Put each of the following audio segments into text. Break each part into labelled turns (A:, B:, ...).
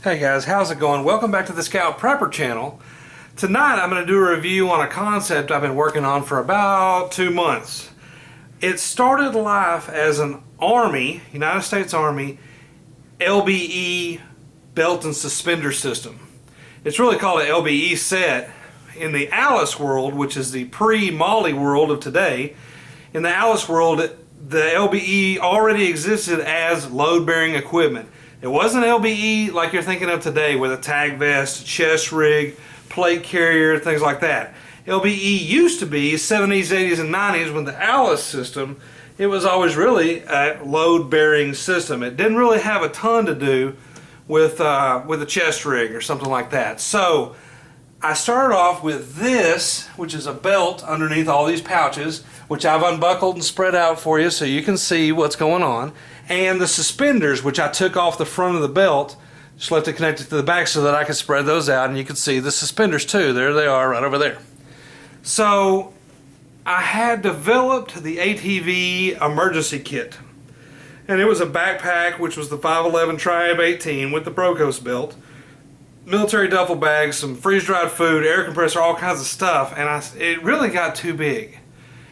A: Hey guys, how's it going? Welcome back to the Scout Prepper channel. Tonight I'm going to do a review on a concept I've been working on for about 2 months. It started life as an Army, United States Army, LBE belt and suspender system. It's really called an LBE set. In the ALICE world, which is the pre-MOLLE world of today, in the ALICE world, the LBE already existed as load-bearing equipment. It wasn't LBE like you're thinking of today with a tag vest, chest rig, plate carrier, things like that. LBE used to be 70s, 80s, and 90s when the ALICE system, it was always really a load-bearing system. It didn't really have a ton to do with a chest rig or something like that. So I started off with this, which is a belt underneath all these pouches, which I've unbuckled and spread out for you so you can see what's going on, and the suspenders, which I took off the front of the belt, just left it connected to the back so that I could spread those out, and you can see the suspenders too. There they are right over there. So I had developed the ATV emergency kit, and it was a backpack, which was the 511 Triab 18 with the Brocos belt, military duffel bags, some freeze-dried food, air compressor, all kinds of stuff, and it really got too big.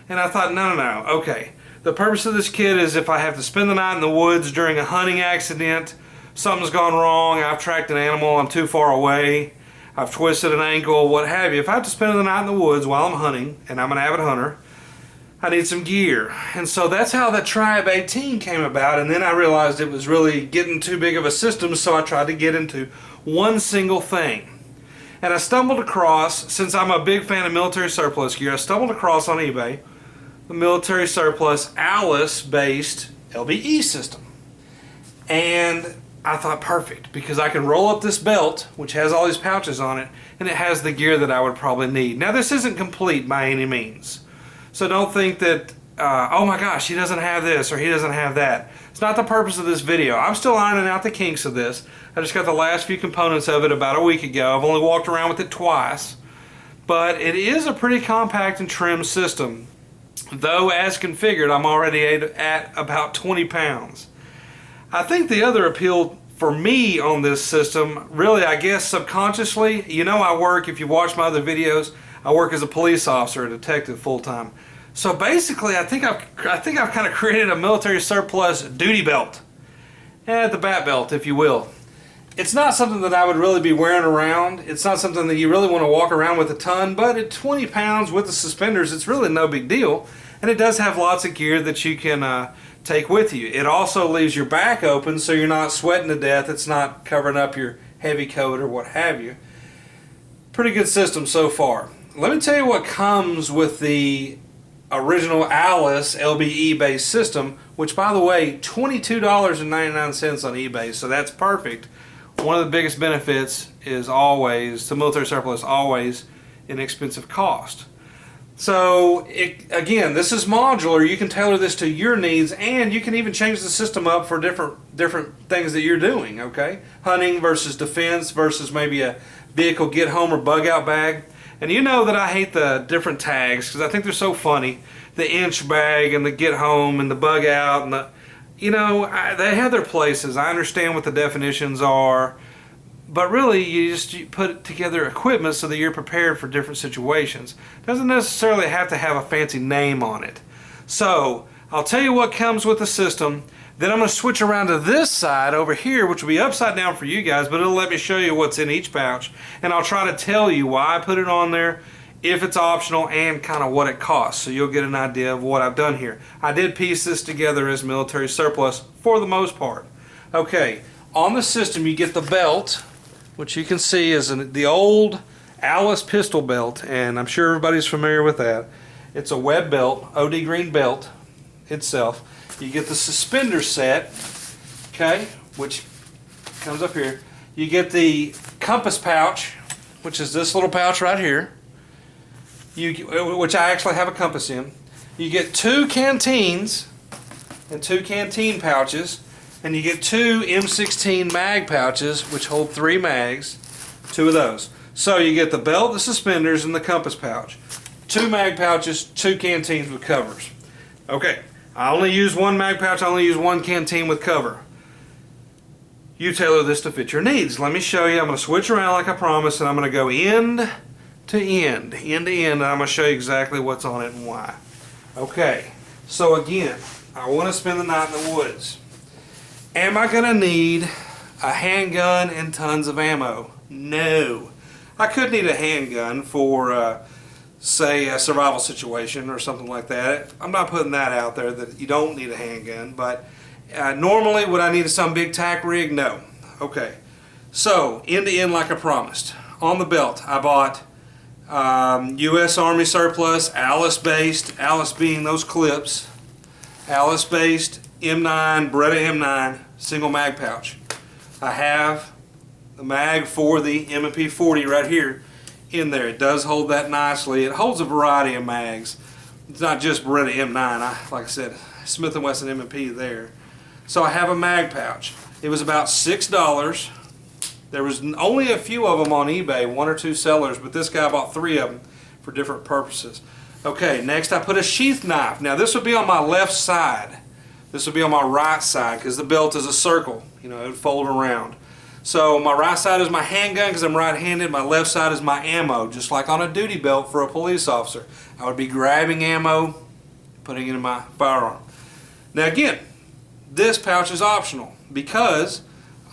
A: And I thought, no, okay. The purpose of this kit is if I have to spend the night in the woods during a hunting accident, something's gone wrong, I've tracked an animal, I'm too far away, I've twisted an ankle, what have you. If I have to spend the night in the woods while I'm hunting, and I'm an avid hunter, I need some gear. And so that's how the Triab 18 came about, and then I realized it was really getting too big of a system, so I tried to get into one single thing. And I stumbled across, since I'm a big fan of military surplus gear, I stumbled across on eBay the military surplus ALICE based LBE system. And I thought, perfect, because I can roll up this belt, which has all these pouches on it, and it has the gear that I would probably need. Now this isn't complete by any means. So don't think that, oh my gosh, he doesn't have this or he doesn't have that. It's not the purpose of this video. I'm still ironing out the kinks of this. I just got the last few components of it about a week ago. I've only walked around with it twice. But it is a pretty compact and trim system. Though as configured, I'm already at about 20 pounds. I think the other appeal for me on this system, really I guess subconsciously, you know I work, if you watch my other videos, I work as a police officer, a detective full-time. So basically I think I've kind of created a military surplus duty belt. The bat belt, if you will. It's not something that I would really be wearing around. It's not something that you really want to walk around with a ton, but at 20 pounds with the suspenders, it's really no big deal. And it does have lots of gear that you can take with you. It also leaves your back open so you're not sweating to death. It's not covering up your heavy coat or what have you. Pretty good system so far. Let me tell you what comes with the original ALICE LBE based system, which by the way, $22.99 on eBay, so that's perfect. One of the biggest benefits is always, to military surplus, always inexpensive cost. So again, this is modular. You can tailor this to your needs, and you can even change the system up for different things that you're doing, okay? Hunting versus defense versus maybe a vehicle get home or bug out bag. And you know that I hate the different tags because I think they're so funny. The inch bag and the get home and the bug out and the, you know, they have their places. I understand what the definitions are, but really you put together equipment so that you're prepared for different situations. Doesn't necessarily have to have a fancy name on it. So I'll tell you what comes with the system. Then I'm going to switch around to this side over here, which will be upside down for you guys, but it'll let me show you what's in each pouch, and I'll try to tell you why I put it on there, if it's optional, and kind of what it costs, so you'll get an idea of what I've done here. I did piece this together as military surplus for the most part. Okay, on the system you get the belt, which you can see is the old ALICE pistol belt, and I'm sure everybody's familiar with that. It's a web belt, OD green belt itself. You get the suspender set, okay, which comes up here. You get the compass pouch, which is this little pouch right here, which I actually have a compass in. You get 2 canteens and 2 canteen pouches, and you get 2 M16 mag pouches, which hold 3 mags, 2 of those. So you get the belt, the suspenders, and the compass pouch. 2 mag pouches, 2 canteens with covers. Okay. I only use 1 mag pouch, I only use 1 canteen with cover. you tailor this to fit your needs. Let me show you. I'm going to switch around like I promised, and I'm going to go end to end, and I'm going to show you exactly what's on it and why. Okay, so again, I want to spend the night in the woods. Am I going to need a handgun and tons of ammo? No. I could need a handgun for, say, a survival situation or something like that. I'm not putting that out there that you don't need a handgun, but normally would I need some big tack rig? No. Okay, so end to end like I promised. On the belt, I bought U.S. Army surplus, ALICE based, ALICE being those clips, ALICE based M9, Beretta M9 single mag pouch. I have the mag for the M&P 40 right here in there. It does hold that nicely. It holds a variety of mags. It's not just Beretta M9. Like I said, Smith & Wesson M&P there. So I have a mag pouch. It was about $6. There was only a few of them on eBay, 1 or 2 sellers, but this guy bought 3 of them for different purposes. Okay, next I put a sheath knife. Now this would be on my left side. This would be on my right side because the belt is a circle. You know, it would fold around. So my right side is my handgun because I'm right-handed. My left side is my ammo, just like on a duty belt for a police officer. I would be grabbing ammo, putting it in my firearm. Now again, this pouch is optional because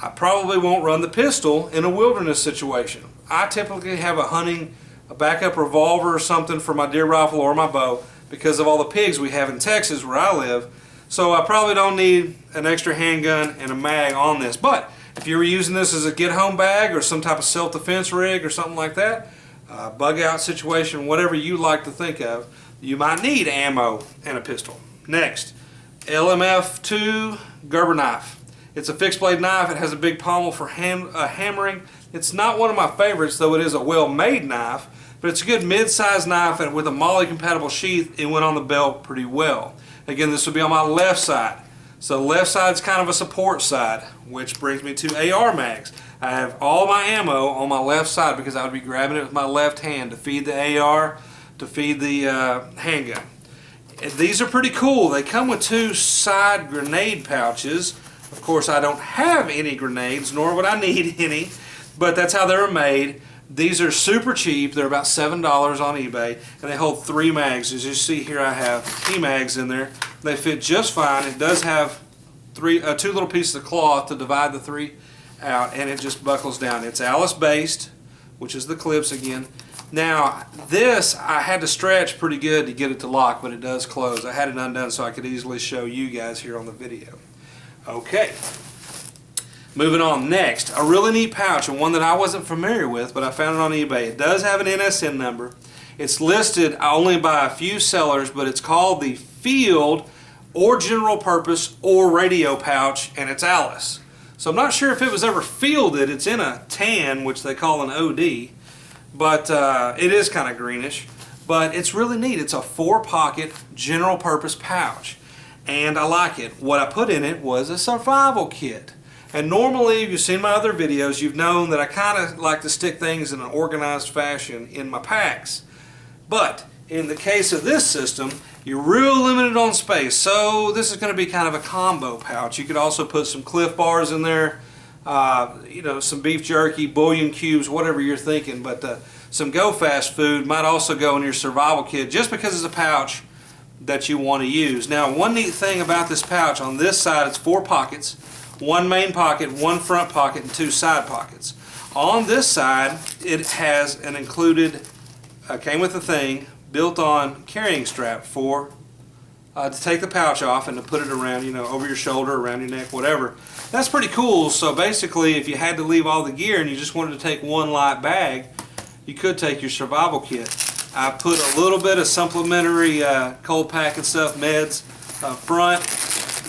A: I probably won't run the pistol in a wilderness situation. I typically have a backup revolver or something for my deer rifle or my bow because of all the pigs we have in Texas where I live. So I probably don't need an extra handgun and a mag on this. But if you were using this as a get-home bag or some type of self-defense rig or something like that, bug-out situation, whatever you like to think of, you might need ammo and a pistol. Next, LMF2 Gerber knife. It's a fixed blade knife. It has a big pommel for hammering. It's not one of my favorites, though it is a well-made knife, but it's a good mid-sized knife, and with a MOLLE compatible sheath, it went on the belt pretty well. Again, this will be on my left side. So the left side is kind of a support side, which brings me to AR mags. I have all my ammo on my left side because I would be grabbing it with my left hand to feed the AR, to feed the handgun. And these are pretty cool. They come with 2 side grenade pouches. Of course, I don't have any grenades, nor would I need any, but that's how they're made. These are super cheap. They're about $7 on eBay, and they hold 3 mags. As you see here, I have T-mags in there. They fit just fine. It does have 2 little pieces of cloth to divide the 3 out, and it just buckles down. It's ALICE based, which is the clips again. Now, this I had to stretch pretty good to get it to lock, but it does close. I had it undone so I could easily show you guys here on the video. Okay. Moving on, next, a really neat pouch, and one that I wasn't familiar with, but I found it on eBay. It does have an NSN number. It's listed only by a few sellers, but it's called the Field or General Purpose or Radio Pouch, and it's ALICE. So I'm not sure if it was ever fielded. It's in a tan, which they call an OD, but it is kind of greenish. But it's really neat. It's a 4-pocket general purpose pouch, and I like it. What I put in it was a survival kit. And normally, if you've seen my other videos, you've known that I kind of like to stick things in an organized fashion in my packs. But in the case of this system, you're real limited on space, so this is going to be kind of a combo pouch. You could also put some Cliff Bars in there, you know, some beef jerky, bouillon cubes, whatever you're thinking. But some Go Fast food might also go in your survival kit just because it's a pouch that you want to use. Now, one neat thing about this pouch, on this side it's 4 pockets. 1 main pocket, 1 front pocket, and 2 side pockets. On this side, it has an included, came with a thing, built-on carrying strap for to take the pouch off and to put it around, you know, over your shoulder, around your neck, whatever. That's pretty cool. So basically, if you had to leave all the gear and you just wanted to take 1 light bag, you could take your survival kit. I put a little bit of supplementary cold pack and stuff, meds up front.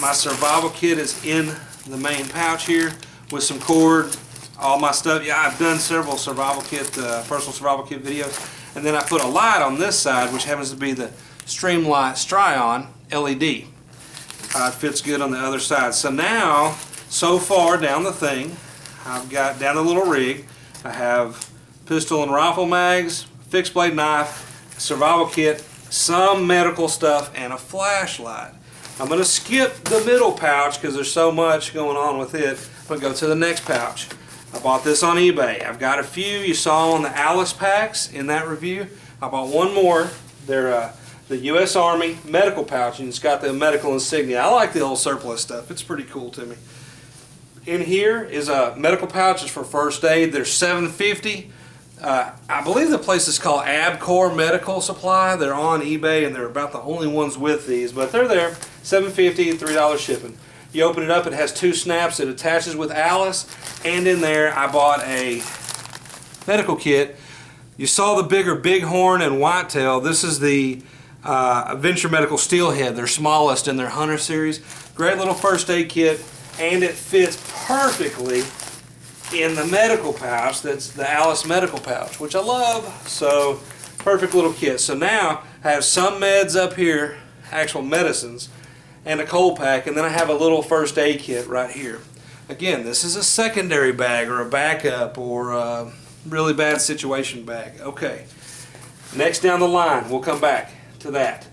A: My survival kit is in the main pouch here with some cord, all my stuff. Yeah, I've done several survival kit, personal survival kit videos. And then I put a light on this side, which happens to be the Streamlight Stry-On LED. It fits good on the other side. So now, so far down the thing, I've got down the little rig, I have pistol and rifle mags, fixed blade knife, survival kit, some medical stuff, and a flashlight. I'm going to skip the middle pouch because there's so much going on with it. We'll go to the next pouch. I bought this on eBay. I've got a few you saw on the ALICE packs in that review. I bought one more. They're the U.S. Army medical pouch, and it's got the medical insignia. I like the old surplus stuff. It's pretty cool to me. In here is a medical pouches for first aid. They're $7.50. I believe the place is called Abcor Medical Supply. They're on eBay, and they're about the only ones with these, but they're there. $7.50, $3 shipping. You open it up, it has 2 snaps. It attaches with ALICE, and in there I bought a medical kit. You saw the bigger bighorn and whitetail. This is the Adventure Medical Steelhead, their smallest in their Hunter series. Great little first aid kit, and it fits perfectly in the medical pouch. That's the ALICE medical pouch, which I love. So perfect little kit. So now I have some meds up here, actual medicines, and a cold pack, and then I have a little first aid kit right here. Again, this is a secondary bag or a backup or a really bad situation bag. Okay, next down the line, we'll come back to that.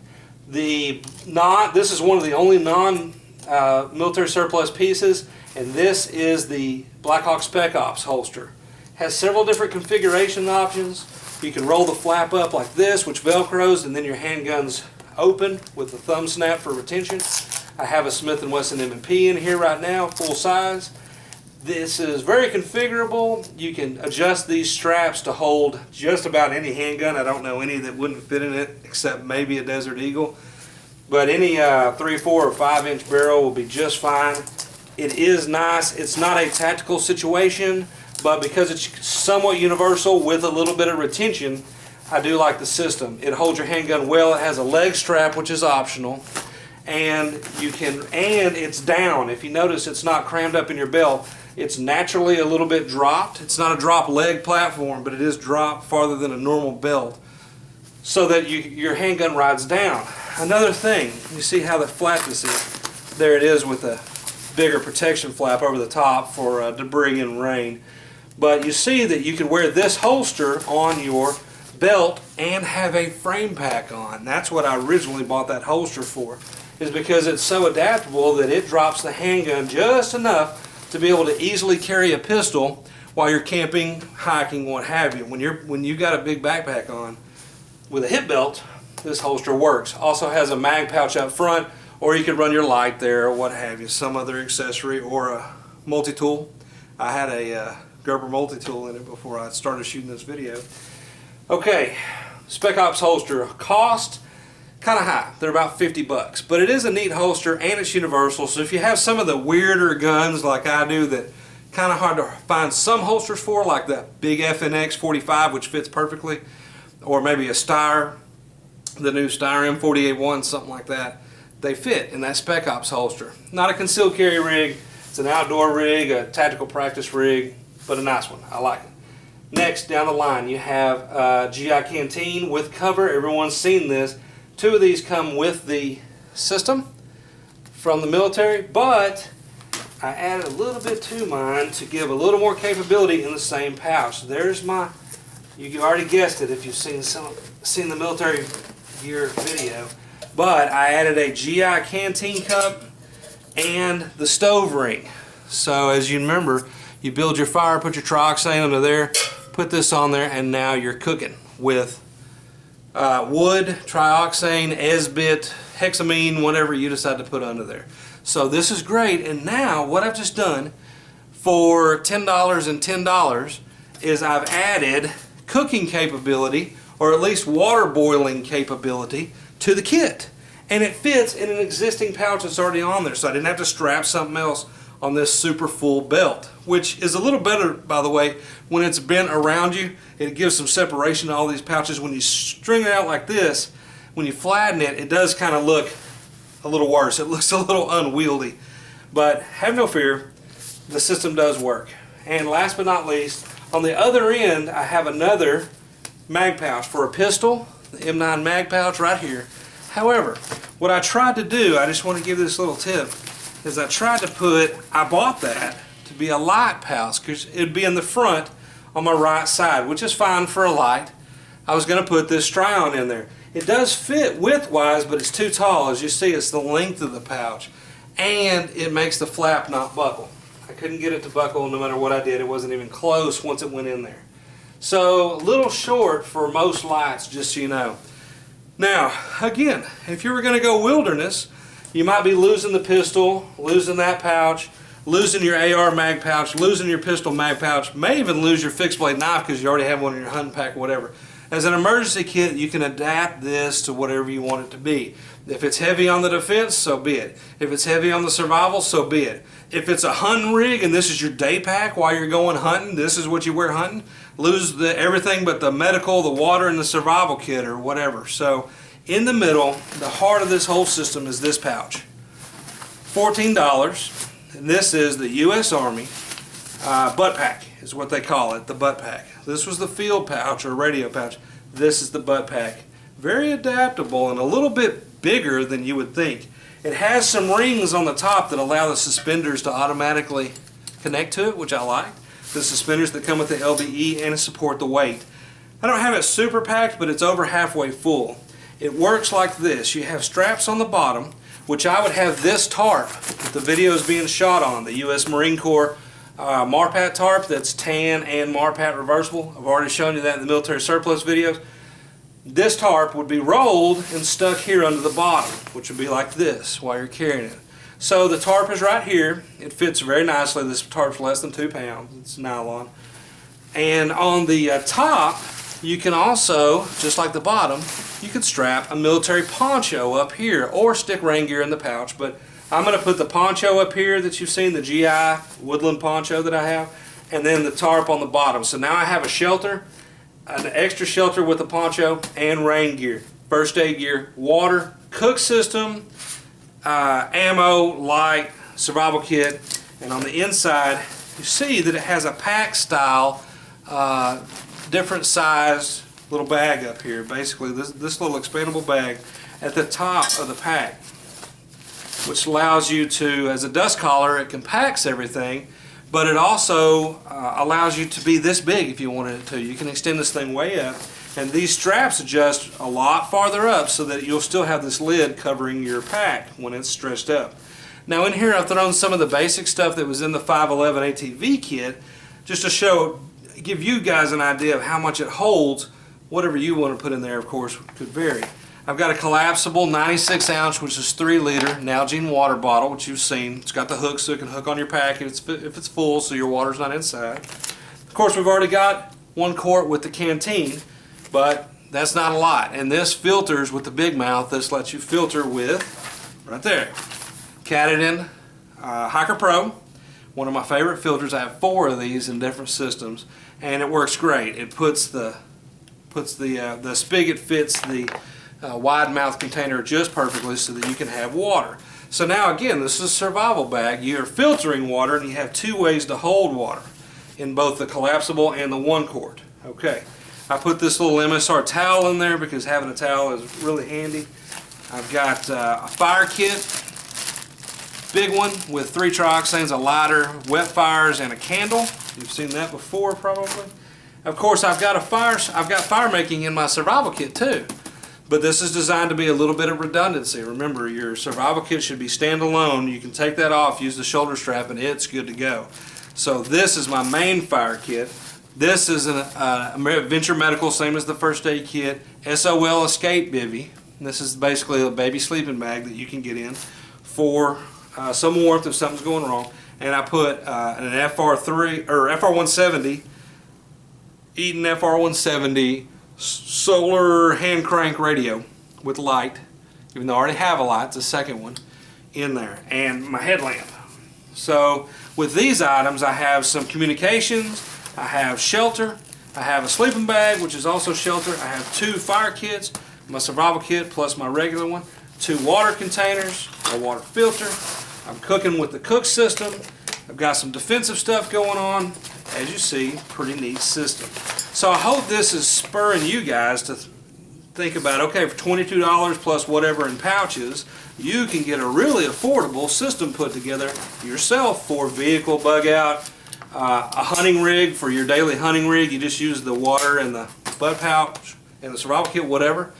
A: This is one of the only non-military surplus pieces, and this is the Blackhawk Spec Ops holster. Has several different configuration options. You can roll the flap up like this, which velcros, and then your handgun's open with the thumb snap for retention. I have a Smith & Wesson M&P in here right now, full size. This is very configurable. You can adjust these straps to hold just about any handgun. I don't know any that wouldn't fit in it except maybe a Desert Eagle. But any 3, 4, or 5-inch barrel will be just fine. It is nice. It's not a tactical situation, but because it's somewhat universal with a little bit of retention, I do like the system. It holds your handgun well. It has a leg strap, which is optional, and it's down. If you notice, it's not crammed up in your belt. It's naturally a little bit dropped. It's not a drop leg platform, but it is dropped farther than a normal belt, so that your handgun rides down. Another thing, you see how the flap this is. There it is with a bigger protection flap over the top for debris and rain. But you see that you can wear this holster on your belt and have a frame pack on. That's what I originally bought that holster for, is because it's so adaptable that it drops the handgun just enough to be able to easily carry a pistol while you're camping, hiking, what have you. When you got a big backpack on with a hip belt, this holster works. Also has a mag pouch up front, or you could run your light there or what have you, some other accessory or a multi-tool. I had a Gerber multi-tool in it before I started shooting this video. Okay, Spec Ops holster cost kind of high. They're about 50 bucks, but it is a neat holster and it's universal. So if you have some of the weirder guns like I do that kind of hard to find some holsters for, like that big FNX 45, which fits perfectly, or maybe a Steyr, the new Steyr M48-1, something like that, they fit in that Spec Ops holster. Not a concealed carry rig. It's an outdoor rig, a tactical practice rig, but a nice one. I like it. Next, down the line, you have GI Canteen with cover. Everyone's seen this. 2 of these come with the system from the military, but I added a little bit to mine to give a little more capability in the same pouch. There's my, you already guessed it if you've seen the military gear video, but I added a GI Canteen cup and the stove ring. So as you remember, you build your fire, put your trioxane under there, put this on there, and now you're cooking with wood, trioxane, esbit, hexamine, whatever you decide to put under there. So this is great. And now what I've just done for $10 and $10 is I've added cooking capability, or at least water boiling capability, to the kit. And it fits in an existing pouch that's already on there, so I didn't have to strap something else on this super full belt, which is a little better, by the way, when it's bent around you. It gives some separation to all these pouches. When you string it out like this, when you flatten it, it does kind of look a little worse. It looks a little unwieldy. But have no fear, the system does work. And last but not least, on the other end, I have another mag pouch for a pistol, the M9 mag pouch right here. However, what I tried to do, I just want to give this little tip, is I bought that to be a light pouch because it'd be in the front on my right side, which is fine for a light. I was going to put this Stry-on in there. It does fit width-wise, but it's too tall. As you see, it's the length of the pouch, and it makes the flap not buckle. I couldn't get it to buckle no matter what I did. It wasn't even close once it went in there. So a little short for most lights, just so you know. Now, again, if you were going to go wilderness, you might be losing the pistol, losing that pouch, losing your AR mag pouch, losing your pistol mag pouch, may even lose your fixed blade knife because you already have one in your hunting pack or whatever. As an emergency kit, you can adapt this to whatever you want it to be. If it's heavy on the defense, so be it. If it's heavy on the survival, so be it. If it's a hunting rig and this is your day pack while you're going hunting, this is what you wear hunting, lose everything but the medical, the water, and the survival kit or whatever. So in the middle, the heart of this whole system is this pouch. $14, and this is the U.S. Army butt pack is what they call it, the butt pack. This was the field pouch or radio pouch. This is the butt pack. Very adaptable and a little bit bigger than you would think. It has some rings on the top that allow the suspenders to automatically connect to it, which I like. The suspenders that come with the LBE and support the weight. I don't have it super packed, but it's over halfway full. It works like this. You have straps on the bottom, which I would have this tarp that the video is being shot on, the U.S. Marine Corps Marpat tarp that's tan and Marpat reversible. I've already shown you that in the military surplus videos. This tarp would be rolled and stuck here under the bottom, which would be like this while you're carrying it. So the tarp is right here. It fits very nicely. This tarp's less than 2 pounds. It's nylon. And on the top, you can also, just like the bottom, you could strap a military poncho up here or stick rain gear in the pouch. But I'm going to put the poncho up here that you've seen, the GI woodland poncho that I have, and then the tarp on the bottom. So now I have a shelter, an extra shelter with the poncho, and rain gear, first aid gear, water, cook system, ammo, light, survival kit, and on the inside you see that it has a pack style, different sized little bag up here. Basically this little expandable bag at the top of the pack, which allows you to, as a dust collar, it compacts everything, but it also allows you to be this big if you wanted it to. You can extend this thing way up, and these straps adjust a lot farther up so that you'll still have this lid covering your pack when it's stretched up. Now in here I've thrown some of the basic stuff that was in the 511 ATV kit just to give you guys an idea of how much it holds. Whatever you want to put in there, of course, could vary. I've got a collapsible 96 ounce, which is 3 liter Nalgene water bottle, which you've seen. It's got the hook so it can hook on your pack if it's full, so your water's not inside. Of course, we've already got 1 quart with the canteen, but that's not a lot. And this filters with the big mouth. This lets you filter with, right there, Katadyn Hiker Pro. One of my favorite filters. I have 4 of these in different systems, and it works great. It puts the spigot fits the wide mouth container just perfectly so that you can have water. So now again, this is a survival bag. You're filtering water, and you have 2 ways to hold water in both the collapsible and the 1 quart. Okay, I put this little MSR towel in there because having a towel is really handy. I've got a fire kit, big one with 3 trioxanes, a lighter, wet fires, and a candle. You've seen that before probably. Of course, I've got fire making in my survival kit too. But this is designed to be a little bit of redundancy. Remember, your survival kit should be standalone. You can take that off, use the shoulder strap, and it's good to go. So this is my main fire kit. This is a Venture Medical, same as the first aid kit, SOL Escape Bivy. This is basically a baby sleeping bag that you can get in for some warmth if something's going wrong. And I put an FR3 or FR170, Eaton FR170 solar hand crank radio with light, even though I already have a light, it's a second one in there, and my headlamp. So with these items I have some communications, I have shelter, I have a sleeping bag which is also shelter, I have 2 fire kits, my survival kit plus my regular one, 2 water containers, a water filter, I'm cooking with the cook system, I've got some defensive stuff going on. As you see, pretty neat system. So I hope this is spurring you guys to think about, okay, for $22 plus whatever in pouches, you can get a really affordable system put together yourself for vehicle bug out, a hunting rig for your daily hunting rig. You just use the water and the butt pouch and the survival kit, whatever.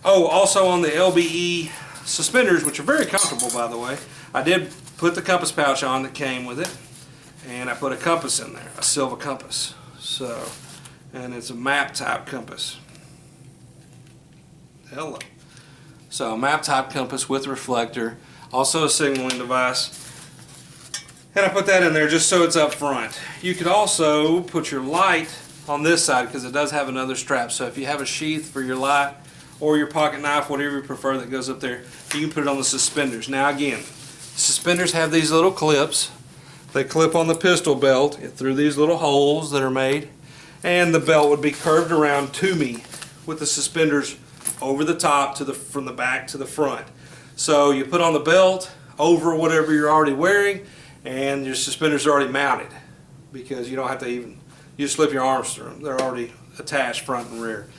A: Oh, also on the LBE suspenders, which are very comfortable, by the way. I did put the compass pouch on that came with it. And I put a compass in there, a silver compass. So, and it's a map type compass. Hello. So a map type compass with reflector, also a signaling device. And I put that in there just so it's up front. You could also put your light on this side because it does have another strap. So if you have a sheath for your light or your pocket knife, whatever you prefer that goes up there, you can put it on the suspenders. Now again, suspenders have these little clips. They clip on the pistol belt through these little holes that are made, and the belt would be curved around to me with the suspenders over the top from the back to the front. So you put on the belt over whatever you're already wearing, and your suspenders are already mounted because you don't have to you just slip your arms through them. They're already attached front and rear.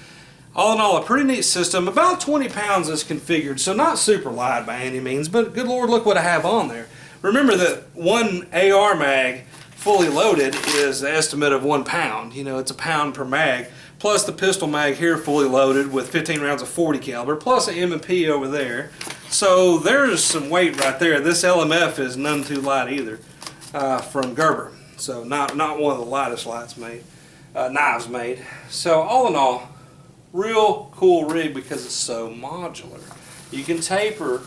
A: All in all, a pretty neat system. About 20 pounds is configured, so not super light by any means, but good Lord, look what I have on there. Remember that one AR mag fully loaded is the estimate of 1 pound. You know, it's a pound per mag, plus the pistol mag here fully loaded with 15 rounds of 40 caliber, plus an M&P over there. So there's some weight right there. This LMF is none too light either, from Gerber. So not one of the lightest knives made. So all in all, real cool rig because it's so modular. You can tailor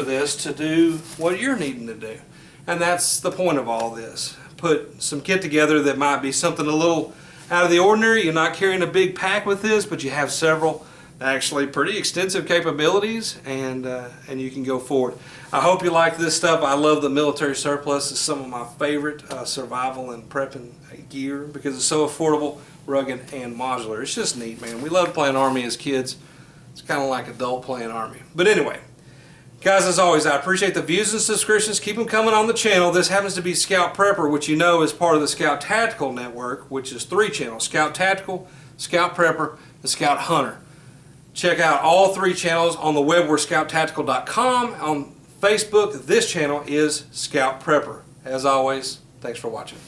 A: this to do what you're needing to do. And that's the point of all this. Put some kit together that might be something a little out of the ordinary. You're not carrying a big pack with this, but you have several actually pretty extensive capabilities, and you can go forward. I hope you like this stuff. I love the military surplus. It's some of my favorite survival and prepping gear because it's so affordable, rugged, and modular. It's just neat, man. We loved playing Army as kids. It's kind of like adult playing Army. But anyway, guys, as always, I appreciate the views and subscriptions. Keep them coming on the channel. This happens to be Scout Prepper, which you know is part of the Scout Tactical Network, which is 3 channels: Scout Tactical, Scout Prepper, and Scout Hunter. Check out all 3 channels on the web. We're scouttactical.com. On Facebook, this channel is Scout Prepper. As always, thanks for watching.